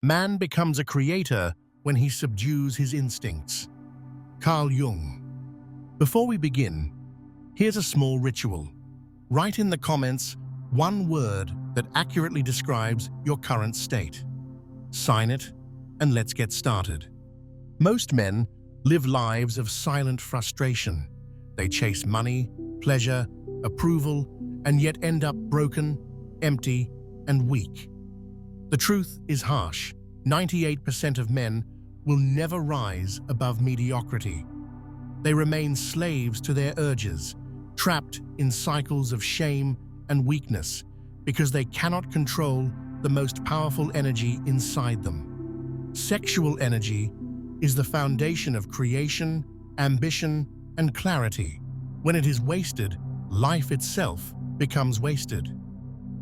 Man becomes a creator when he subdues his instincts. Carl Jung. Before we begin, here's a small ritual. Write in the comments one word that accurately describes your current state. Sign it, and let's get started. Most men live lives of silent frustration. They chase money, pleasure, approval, and yet end up broken, empty, and weak. The truth is harsh. 98% of men will never rise above mediocrity. They remain slaves to their urges, trapped in cycles of shame and weakness because they cannot control the most powerful energy inside them. Sexual energy is the foundation of creation, ambition, and clarity. When it is wasted, life itself becomes wasted.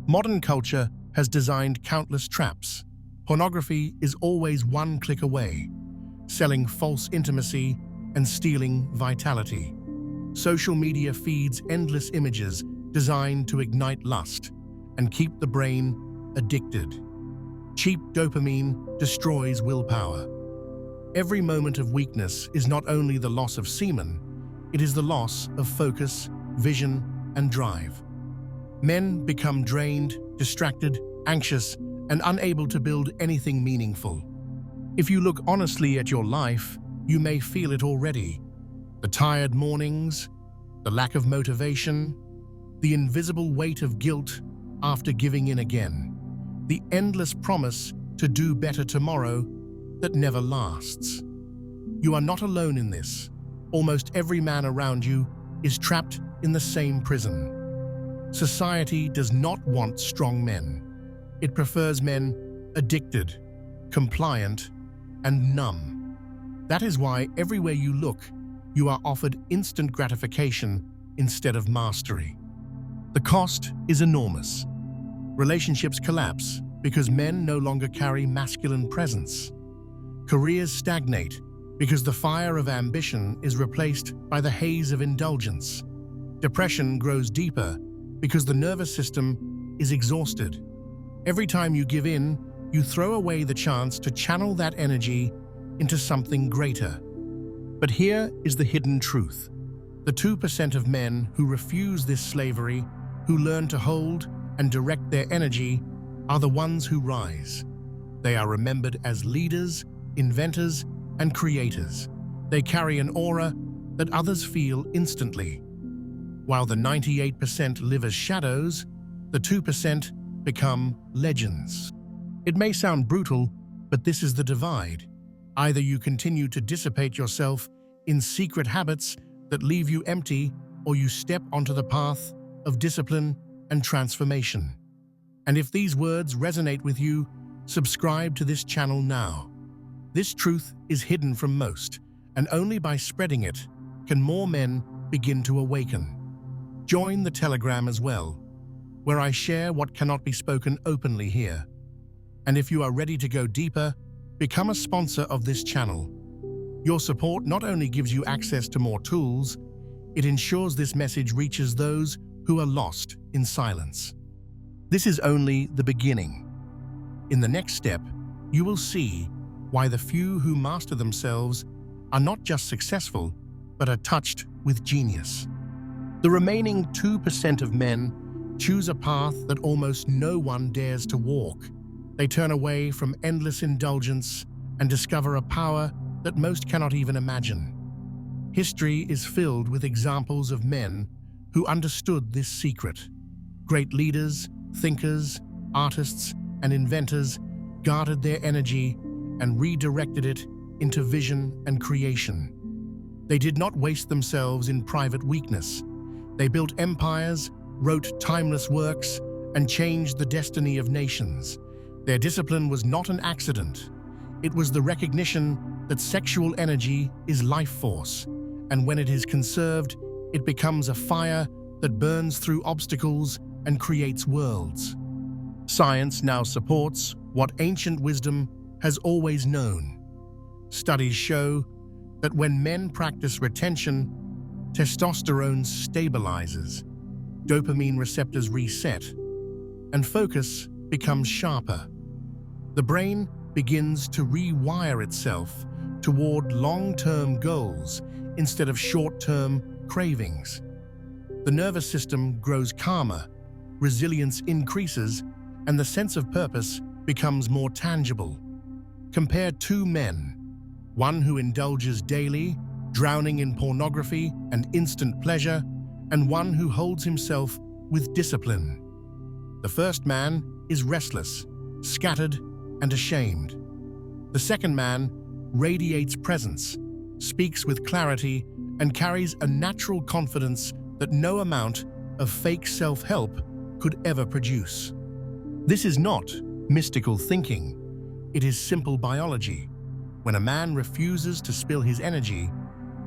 Modern culture has designed countless traps. Pornography is always one click away, selling false intimacy and stealing vitality. Social media feeds endless images designed to ignite lust and keep the brain addicted. Cheap dopamine destroys willpower. Every moment of weakness is not only the loss of semen, it is the loss of focus, vision, and drive. Men become drained, distracted, anxious, and unable to build anything meaningful. If you look honestly at your life, you may feel it already. The tired mornings, the lack of motivation, the invisible weight of guilt after giving in again, the endless promise to do better tomorrow that never lasts. You are not alone in this. Almost every man around you is trapped in the same prison. Society does not want strong men. It prefers men addicted, compliant, and numb. That is why everywhere you look, you are offered instant gratification instead of mastery. The cost is enormous. Relationships collapse because men no longer carry masculine presence. Careers stagnate because the fire of ambition is replaced by the haze of indulgence. Depression grows deeper because the nervous system is exhausted. Every time you give in, you throw away the chance to channel that energy into something greater. But here is the hidden truth. The 2% of men who refuse this slavery, who learn to hold and direct their energy, are the ones who rise. They are remembered as leaders, inventors, and creators. They carry an aura that others feel instantly. While the 98% live as shadows, the 2% become legends. It may sound brutal, but this is the divide. Either you continue to dissipate yourself in secret habits that leave you empty, or you step onto the path of discipline and transformation. And if these words resonate with you, subscribe to this channel now. This truth is hidden from most, and only by spreading it can more men begin to awaken. Join the Telegram as well, where I share what cannot be spoken openly here. And if you are ready to go deeper, become a sponsor of this channel. Your support not only gives you access to more tools, it ensures this message reaches those who are lost in silence. This is only the beginning. In the next step, you will see why the few who master themselves are not just successful, but are touched with genius. The remaining 2% of men choose a path that almost no one dares to walk. They turn away from endless indulgence and discover a power that most cannot even imagine. History is filled with examples of men who understood this secret. Great leaders, thinkers, artists, and inventors guarded their energy and redirected it into vision and creation. They did not waste themselves in private weakness. They built empires, wrote timeless works, and changed the destiny of nations. Their discipline was not an accident. It was the recognition that sexual energy is life force, and when it is conserved, it becomes a fire that burns through obstacles and creates worlds. Science now supports what ancient wisdom has always known. Studies show that when men practice retention, testosterone stabilizes, dopamine receptors reset, and focus becomes sharper. The brain begins to rewire itself toward long-term goals instead of short-term cravings. The nervous system grows calmer, resilience increases, and the sense of purpose becomes more tangible. Compare two men, one who indulges daily, drowning in pornography and instant pleasure, and one who holds himself with discipline. The first man is restless, scattered, and ashamed. The second man radiates presence, speaks with clarity, and carries a natural confidence that no amount of fake self-help could ever produce. This is not mystical thinking. It is simple biology. When a man refuses to spill his energy,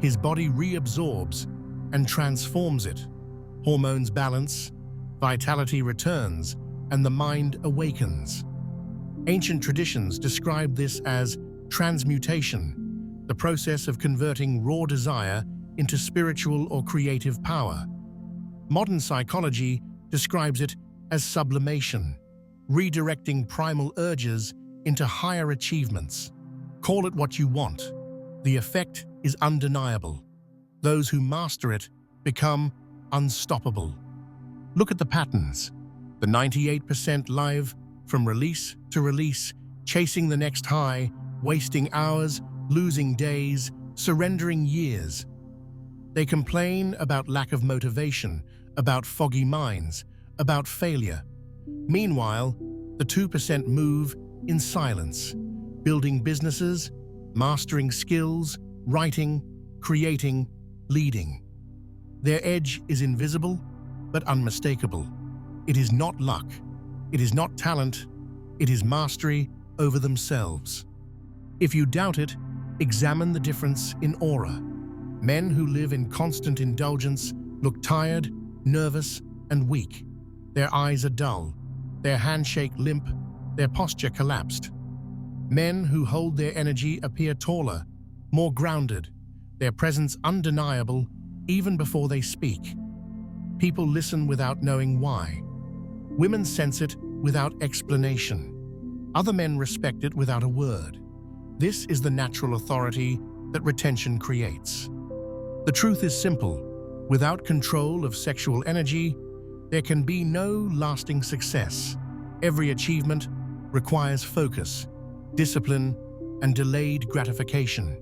his body reabsorbs and transforms it. Hormones balance, vitality returns, and the mind awakens. Ancient traditions describe this as transmutation, the process of converting raw desire into spiritual or creative power. Modern psychology describes it as sublimation, redirecting primal urges into higher achievements. Call it what you want. The effect is undeniable. Those who master it become unstoppable. Look at the patterns. The 98% live from release to release, chasing the next high, wasting hours, losing days, surrendering years. They complain about lack of motivation, about foggy minds, about failure. Meanwhile, the 2% move in silence, building businesses, mastering skills, writing, creating, leading. Their edge is invisible, but unmistakable. It is not luck. It is not talent. It is mastery over themselves. If you doubt it, examine the difference in aura. Men who live in constant indulgence look tired, nervous, and weak. Their eyes are dull, their handshake limp, their posture collapsed. Men who hold their energy appear taller, more grounded, their presence undeniable even before they speak. People listen without knowing why. Women sense it without explanation. Other men respect it without a word. This is the natural authority that retention creates. The truth is simple. Without control of sexual energy, there can be no lasting success. Every achievement requires focus, discipline, and delayed gratification.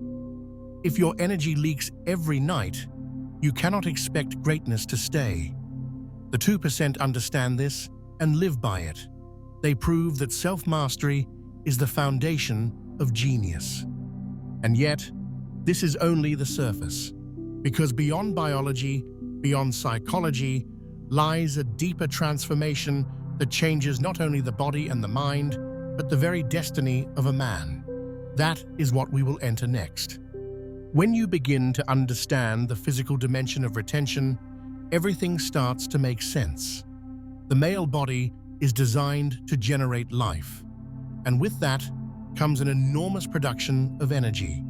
If your energy leaks every night, you cannot expect greatness to stay. The 2% understand this and live by it. They prove that self-mastery is the foundation of genius. And yet, this is only the surface, because beyond biology, beyond psychology, lies a deeper transformation that changes not only the body and the mind, but the very destiny of a man. That is what we will enter next. When you begin to understand the physical dimension of retention, everything starts to make sense. The male body is designed to generate life, and with that comes an enormous production of energy.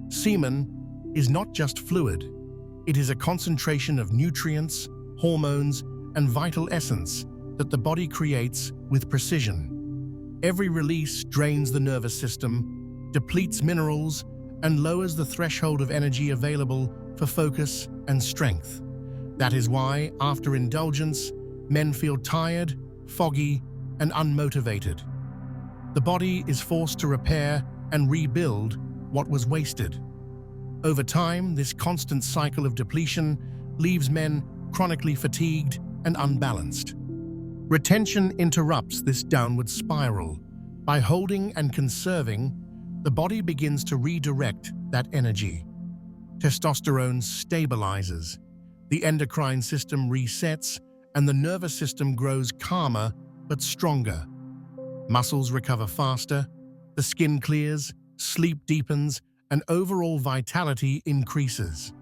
Semen is not just fluid. It is a concentration of nutrients, hormones, and vital essence that the body creates with precision. Every release drains the nervous system, depletes minerals, and lowers the threshold of energy available for focus and strength. That is why, after indulgence, men feel tired, foggy, and unmotivated. The body is forced to repair and rebuild what was wasted. Over time, this constant cycle of depletion leaves men chronically fatigued and unbalanced. Retention interrupts this downward spiral. By holding and conserving, the body begins to redirect that energy. Testosterone stabilizes, the endocrine system resets, and the nervous system grows calmer but stronger. Muscles recover faster, the skin clears, sleep deepens, and overall vitality increases.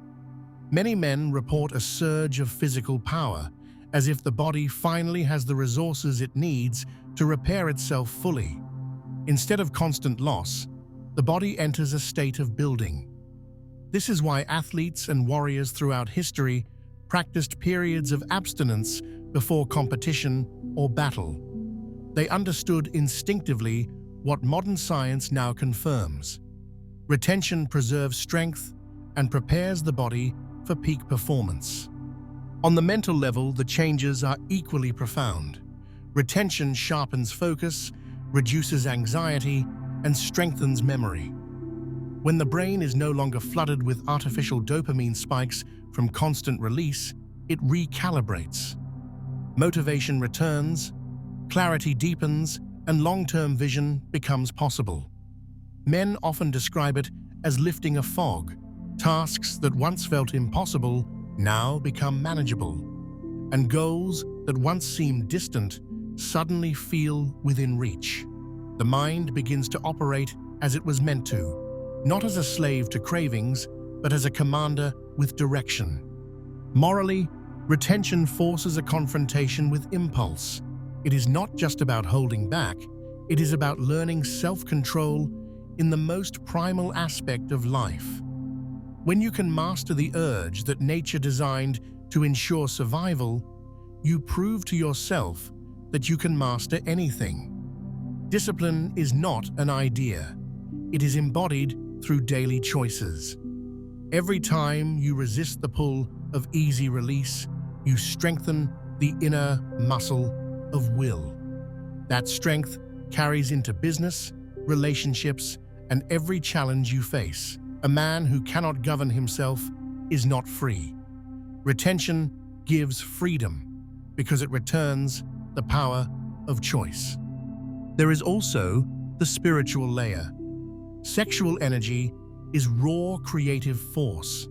Many men report a surge of physical power, as if the body finally has the resources it needs to repair itself fully. Instead of constant loss, the body enters a state of building. This is why athletes and warriors throughout history practiced periods of abstinence before competition or battle. They understood instinctively what modern science now confirms. Retention preserves strength and prepares the body for peak performance. On the mental level, the changes are equally profound. Retention sharpens focus, reduces anxiety, and strengthens memory. When the brain is no longer flooded with artificial dopamine spikes from constant release, it recalibrates. Motivation returns, clarity deepens, and long-term vision becomes possible. Men often describe it as lifting a fog. Tasks that once felt impossible now become manageable, and goals that once seemed distant suddenly feel within reach. The mind begins to operate as it was meant to, not as a slave to cravings, but as a commander with direction. Morally, retention forces a confrontation with impulse. It is not just about holding back, it is about learning self-control in the most primal aspect of life. When you can master the urge that nature designed to ensure survival, you prove to yourself that you can master anything. Discipline is not an idea. It is embodied through daily choices. Every time you resist the pull of easy release, you strengthen the inner muscle of will. That strength carries into business, relationships, and every challenge you face. A man who cannot govern himself is not free. Retention gives freedom because it returns the power of choice. There is also the spiritual layer. Sexual energy is raw creative force.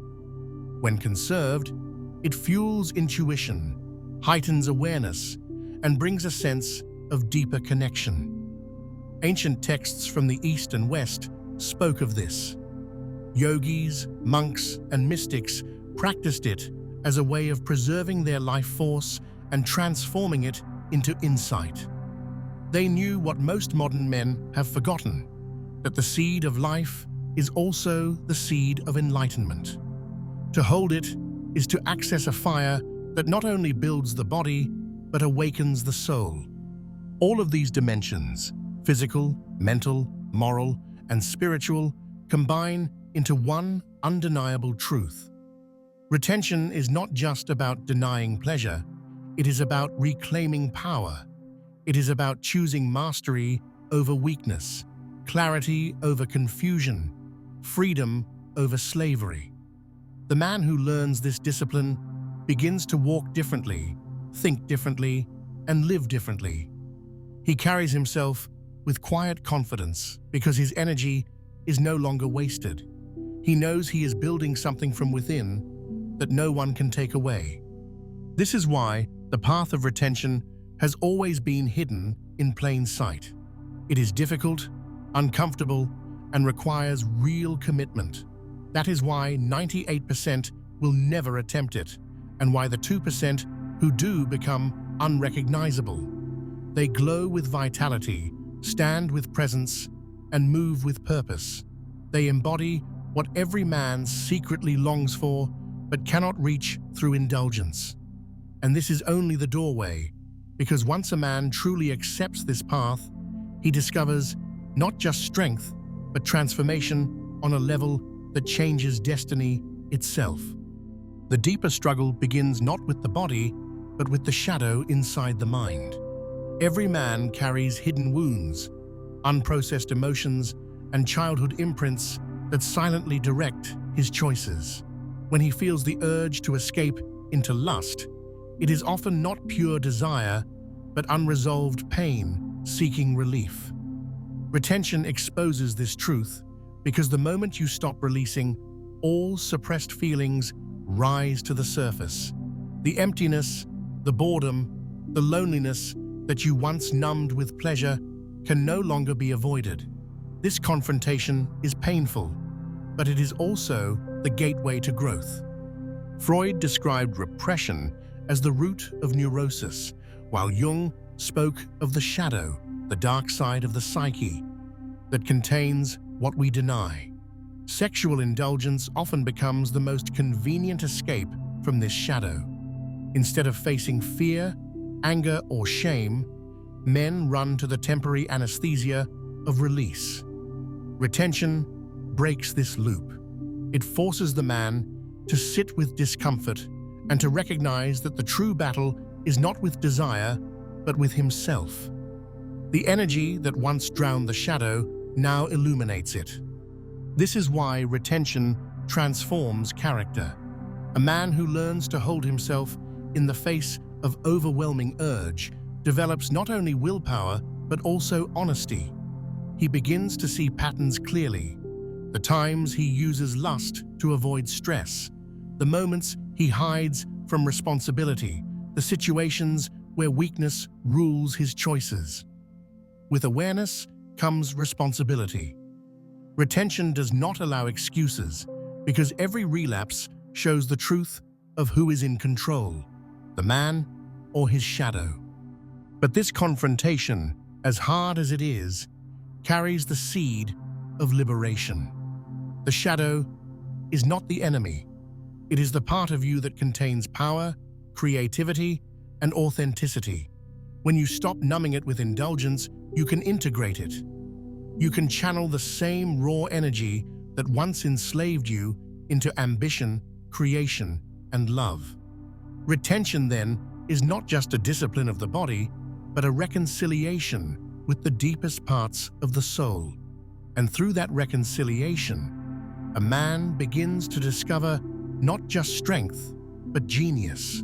When conserved, it fuels intuition, heightens awareness, and brings a sense of deeper connection. Ancient texts from the East and West spoke of this. Yogis, monks, and mystics practiced it as a way of preserving their life force and transforming it into insight. They knew what most modern men have forgotten, that the seed of life is also the seed of enlightenment. To hold it is to access a fire that not only builds the body, but awakens the soul. All of these dimensions, physical, mental, moral, and spiritual, combine into one undeniable truth. Retention is not just about denying pleasure, it is about reclaiming power. It is about choosing mastery over weakness, clarity over confusion, freedom over slavery. The man who learns this discipline begins to walk differently, think differently, and live differently. He carries himself with quiet confidence because his energy is no longer wasted. He knows he is building something from within that no one can take away. This is why the path of retention has always been hidden in plain sight. It is difficult, uncomfortable, and requires real commitment. That is why 98% will never attempt it, and why the 2% who do become unrecognizable. They glow with vitality, stand with presence, and move with purpose. They embody what every man secretly longs for but cannot reach through indulgence. And this is only the doorway, because once a man truly accepts this path, he discovers not just strength, but transformation on a level that changes destiny itself. The deeper struggle begins not with the body, but with the shadow inside the mind. Every man carries hidden wounds, unprocessed emotions, and childhood imprints that silently direct his choices. When he feels the urge to escape into lust, it is often not pure desire, but unresolved pain seeking relief. Retention exposes this truth because the moment you stop releasing, all suppressed feelings rise to the surface. The emptiness, the boredom, the loneliness that you once numbed with pleasure can no longer be avoided. This confrontation is painful, but it is also the gateway to growth. Freud described repression as the root of neurosis, while Jung spoke of the shadow, the dark side of the psyche, that contains what we deny. Sexual indulgence often becomes the most convenient escape from this shadow. Instead of facing fear, anger, or shame, men run to the temporary anesthesia of release. Retention breaks this loop. It forces the man to sit with discomfort and to recognize that the true battle is not with desire, but with himself. The energy that once drowned the shadow now illuminates it. This is why retention transforms character. A man who learns to hold himself in the face of overwhelming urge develops not only willpower, but also honesty. He begins to see patterns clearly. The times he uses lust to avoid stress, the moments he hides from responsibility, the situations where weakness rules his choices. With awareness comes responsibility. Retention does not allow excuses, because every relapse shows the truth of who is in control, the man or his shadow. But this confrontation, as hard as it is, carries the seed of liberation. The shadow is not the enemy. It is the part of you that contains power, creativity, and authenticity. When you stop numbing it with indulgence, you can integrate it. You can channel the same raw energy that once enslaved you into ambition, creation, and love. Retention, then, is not just a discipline of the body, but a reconciliation with the deepest parts of the soul. And through that reconciliation, a man begins to discover not just strength, but genius.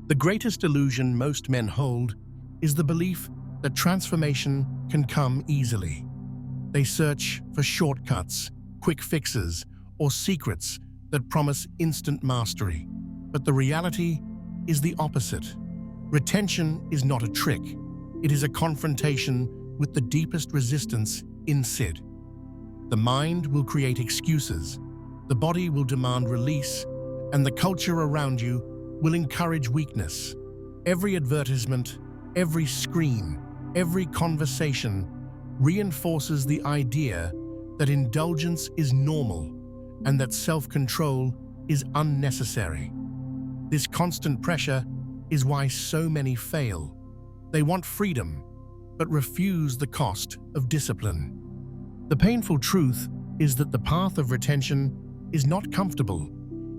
The greatest illusion most men hold is the belief that transformation can come easily. They search for shortcuts, quick fixes, or secrets that promise instant mastery. But the reality is the opposite. Retention is not a trick. It is a confrontation with the deepest resistance inside. The mind will create excuses, the body will demand release, and the culture around you will encourage weakness. Every advertisement, every screen, every conversation reinforces the idea that indulgence is normal and that self-control is unnecessary. This constant pressure is why so many fail. They want freedom, but refuse the cost of discipline. The painful truth is that the path of retention is not comfortable.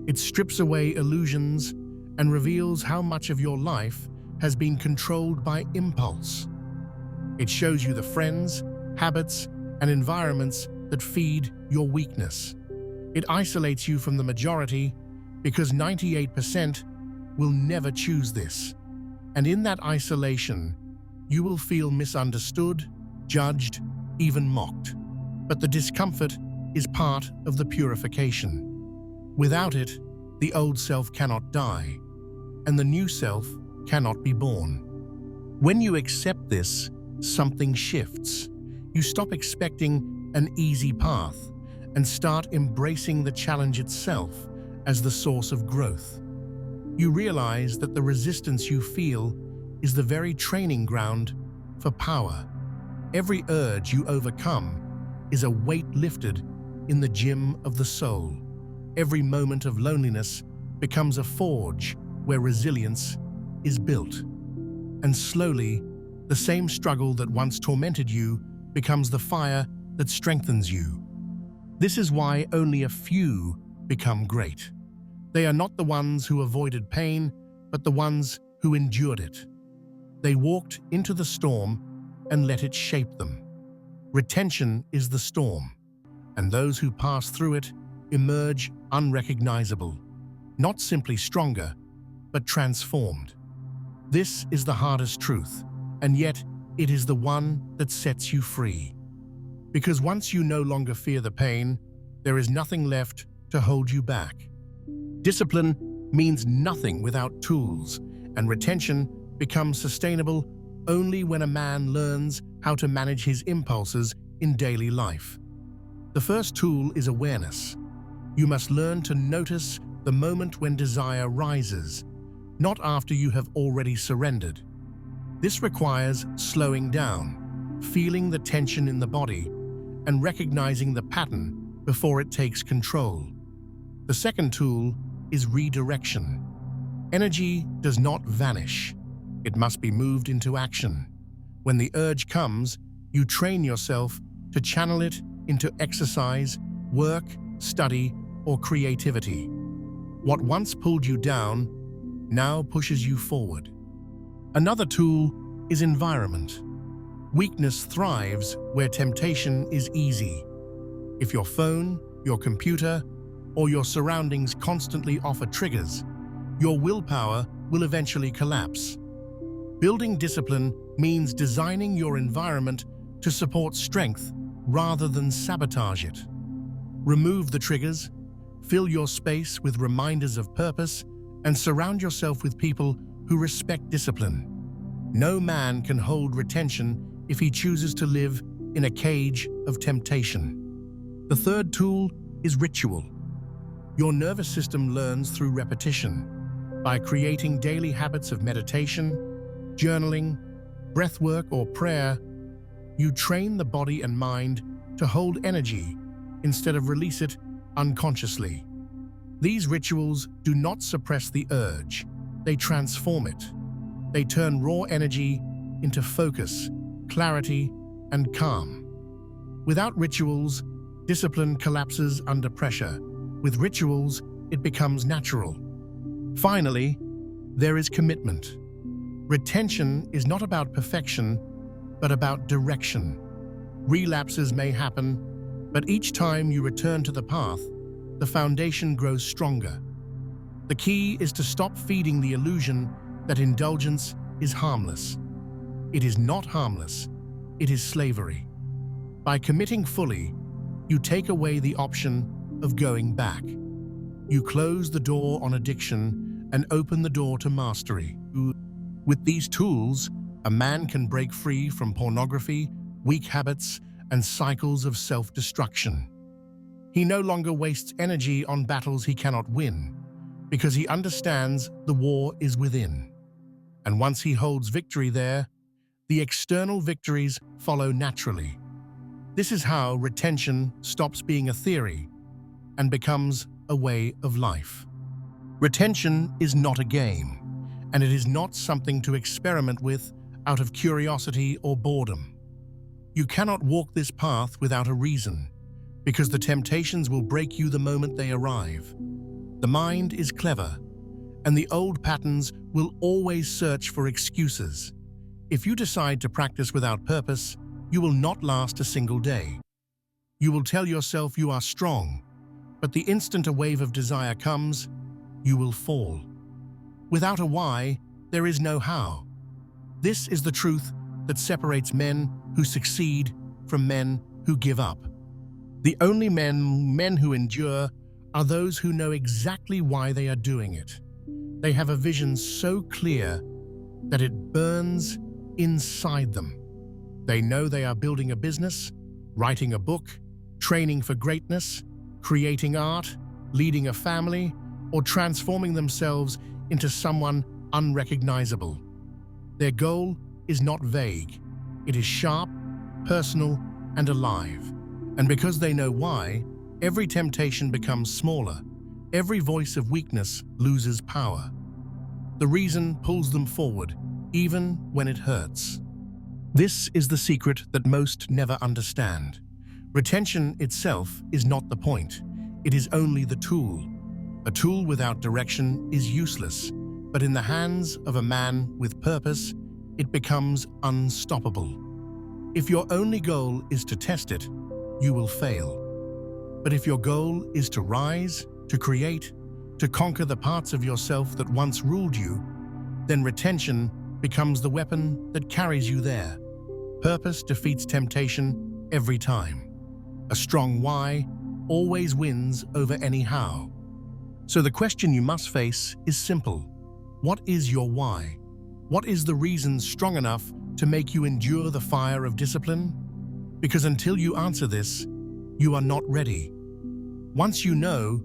It strips away illusions and reveals how much of your life has been controlled by impulse. It shows you the friends, habits, and environments that feed your weakness. It isolates you from the majority because 98% will never choose this. And in that isolation, you will feel misunderstood, judged, even mocked. But the discomfort is part of the purification. Without it, the old self cannot die, and the new self cannot be born. When you accept this, something shifts. You stop expecting an easy path and start embracing the challenge itself as the source of growth. You realize that the resistance you feel is the very training ground for power. Every urge you overcome is a weight lifted in the gym of the soul. Every moment of loneliness becomes a forge where resilience is built. And slowly, the same struggle that once tormented you becomes the fire that strengthens you. This is why only a few become great. They are not the ones who avoided pain, but the ones who endured it. They walked into the storm and let it shape them. Retention is the storm, and those who pass through it emerge unrecognizable, not simply stronger, but transformed. This is the hardest truth, and yet it is the one that sets you free. Because once you no longer fear the pain, there is nothing left to hold you back. Discipline means nothing without tools, and retention becomes sustainable only when a man learns how to manage his impulses in daily life. The first tool is awareness. You must learn to notice the moment when desire rises, not after you have already surrendered. This requires slowing down, feeling the tension in the body, and recognizing the pattern before it takes control. The second tool is redirection. Energy does not vanish. It must be moved into action. When the urge comes, you train yourself to channel it into exercise, work, study, or creativity. What once pulled you down now pushes you forward. Another tool is environment. Weakness thrives where temptation is easy. If your phone, your computer, or your surroundings constantly offer triggers, your willpower will eventually collapse. Building discipline means designing your environment to support strength rather than sabotage it. Remove the triggers, fill your space with reminders of purpose, and surround yourself with people who respect discipline. No man can hold retention if he chooses to live in a cage of temptation. The third tool is ritual. Your nervous system learns through repetition. By creating daily habits of meditation, journaling, breathwork, or prayer, you train the body and mind to hold energy instead of release it unconsciously. These rituals do not suppress the urge, they transform it. They turn raw energy into focus, clarity, and calm. Without rituals, discipline collapses under pressure. With rituals, it becomes natural. Finally, there is commitment. Retention is not about perfection, but about direction. Relapses may happen, but each time you return to the path, the foundation grows stronger. The key is to stop feeding the illusion that indulgence is harmless. It is not harmless, it is slavery. By committing fully, you take away the option of going back. You close the door on addiction and open the door to mastery. With these tools, a man can break free from pornography, weak habits, and cycles of self-destruction. He no longer wastes energy on battles he cannot win, because he understands the war is within. And once he holds victory there, the external victories follow naturally. This is how retention stops being a theory and becomes a way of life. Retention is not a game, and it is not something to experiment with out of curiosity or boredom. You cannot walk this path without a reason, because the temptations will break you the moment they arrive. The mind is clever, and the old patterns will always search for excuses. If you decide to practice without purpose, you will not last a single day. You will tell yourself you are strong, but the instant a wave of desire comes, you will fall. Without a why, there is no how. This is the truth that separates men who succeed from men who give up. The only men who endure are those who know exactly why they are doing it. They have a vision so clear that it burns inside them. They know they are building a business, writing a book, training for greatness, creating art, leading a family, or transforming themselves into someone unrecognizable. Their goal is not vague. It is sharp, personal, and alive. And because they know why, every temptation becomes smaller. Every voice of weakness loses power. The reason pulls them forward, even when it hurts. This is the secret that most never understand. Retention itself is not the point. It is only the tool. A tool without direction is useless, but in the hands of a man with purpose, it becomes unstoppable. If your only goal is to test it, you will fail. But if your goal is to rise, to create, to conquer the parts of yourself that once ruled you, then retention becomes the weapon that carries you there. Purpose defeats temptation every time. A strong why always wins over any how. So the question you must face is simple. What is your why? What is the reason strong enough to make you endure the fire of discipline? Because until you answer this, you are not ready. Once you know,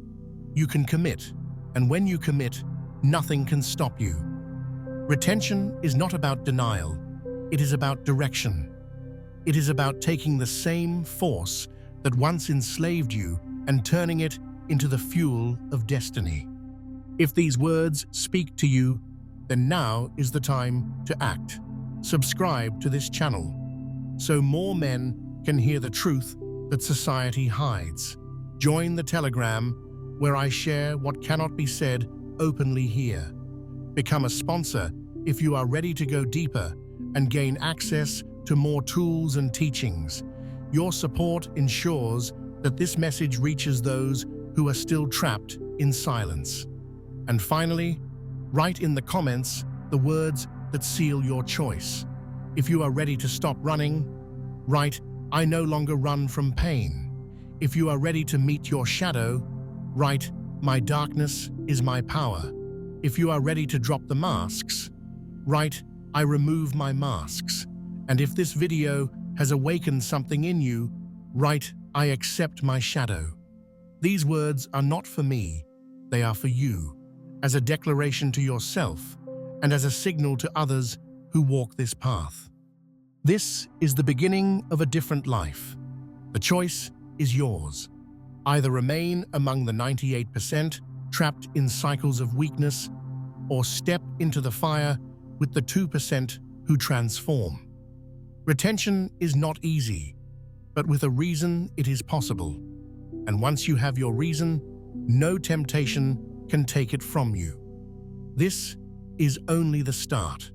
you can commit, and when you commit, nothing can stop you. Retention is not about denial, it is about direction. It is about taking the same force that once enslaved you and turning it into the fuel of destiny. If these words speak to you, then now is the time to act. Subscribe to this channel so more men can hear the truth that society hides. Join the Telegram, where I share what cannot be said openly here. Become a sponsor if you are ready to go deeper and gain access to more tools and teachings. Your support ensures that this message reaches those who are still trapped in silence. And finally, write in the comments the words that seal your choice. If you are ready to stop running, write, "I no longer run from pain." If you are ready to meet your shadow, write, "My darkness is my power." If you are ready to drop the masks, write, "I remove my masks." And if this video has awakened something in you, write, "I accept my shadow." These words are not for me, they are for you, as a declaration to yourself and as a signal to others who walk this path. This is the beginning of a different life. The choice is yours. Either remain among the 98% trapped in cycles of weakness, or step into the fire with the 2% who transform. Retention is not easy, but with a reason it is possible. And once you have your reason, no temptation can take it from you. This is only the start.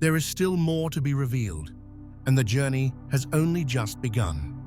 There is still more to be revealed, and the journey has only just begun.